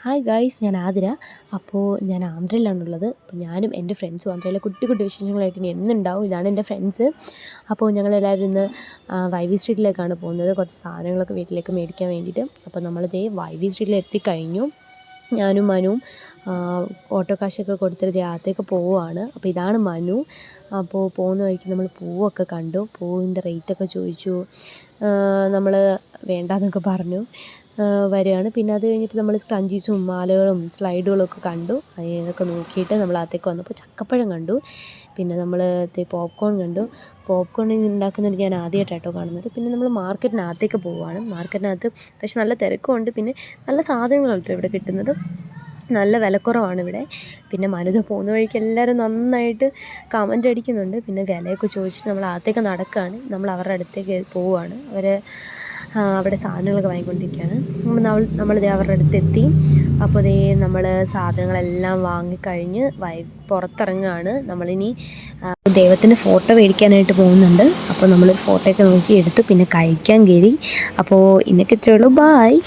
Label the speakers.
Speaker 1: Hi guys, ഞാൻ ആതിര. അപ്പോൾ ഞാൻ ആന്ധ്രയിലാണുള്ളത്. അപ്പോൾ ഞാനും എൻ്റെ ഫ്രണ്ട്സും ആന്ധ്രയിലെ കുട്ടി കുട്ടി വിശേഷങ്ങളായിട്ട് ഇനി എന്നുണ്ടാവും. ഇതാണ് എൻ്റെ ഫ്രണ്ട്സ്. അപ്പോൾ ഞങ്ങളെല്ലാവരും ഇന്ന് വൈവി സ്ട്രീറ്റിലേക്കാണ് പോകുന്നത്, കുറച്ച് സാധനങ്ങളൊക്കെ വീട്ടിലേക്ക് മേടിക്കാൻ വേണ്ടിയിട്ട്. അപ്പോൾ നമ്മളിതേ വൈവി സ്ട്രീറ്റിൽ എത്തിക്കഴിഞ്ഞു. ഞാനും മനുവും ഓട്ടോ കാശൊക്കെ കൊടുത്തിട്ട് അകത്തേക്ക് പോവുകയാണ്. അപ്പോൾ ഇതാണ് മനു. അപ്പോൾ പോകുന്ന വഴിക്ക് നമ്മൾ പൂവൊക്കെ കണ്ടു. പൂവിൻ്റെ റേറ്റൊക്കെ ചോദിച്ചു. നമ്മൾ വേണ്ടാന്നൊക്കെ പറഞ്ഞു വരികയാണ്. പിന്നെ അത് കഴിഞ്ഞിട്ട് നമ്മൾ സ്ക്രഞ്ചീസും മാലകളും സ്ലൈഡുകളൊക്കെ കണ്ടു. അതൊക്കെ നോക്കിയിട്ട് നമ്മൾ അകത്തേക്ക് വന്നപ്പോൾ ചക്കപ്പഴം കണ്ടു. പിന്നെ നമ്മൾ പോപ്കോൺ കണ്ടു. പോപ്കോൺ ഉണ്ടാക്കുന്നത് ഞാൻ ആദ്യമായിട്ടാട്ടോ കാണുന്നത്. പിന്നെ നമ്മൾ മാർക്കറ്റിനകത്തേക്ക് പോവുകയാണ്. മാർക്കറ്റിനകത്ത് പക്ഷെ നല്ല തിരക്കുമുണ്ട്. പിന്നെ നല്ല സാധനങ്ങളാണ് ഇവിടെ കിട്ടുന്നത്. നല്ല വിലക്കുറവാണ് ഇവിടെ. പിന്നെ മനുത പോകുന്ന വഴിക്ക് എല്ലാവരും നന്നായിട്ട് കമൻ്റ് അടിക്കുന്നുണ്ട്. പിന്നെ വിലയൊക്കെ ചോദിച്ചിട്ട് നമ്മൾ അകത്തേക്ക് നടക്കുകയാണ്. നമ്മൾ അവരുടെ അടുത്തേക്ക് പോവുകയാണ്. അവിടെ സാധനങ്ങളൊക്കെ വാങ്ങിക്കൊണ്ടിരിക്കുകയാണ്. നമ്മളിതേ അവരുടെ അടുത്തെത്തി. അപ്പോൾ ഇതേ നമ്മൾ സാധനങ്ങളെല്ലാം വാങ്ങിക്കഴിഞ്ഞ് പുറത്തിറങ്ങുകയാണ്. നമ്മളിനി ദൈവത്തിൻ്റെ ഫോട്ടോ മേടിക്കാനായിട്ട് പോകുന്നുണ്ട്. അപ്പോൾ നമ്മൾ ഫോട്ടോയൊക്കെ നോക്കി എടുത്തു. പിന്നെ കഴിക്കാൻ കയറി. അപ്പോൾ ഇന്നൊക്കെ ഇത്രയേ ഉള്ളൂ. ബായ്.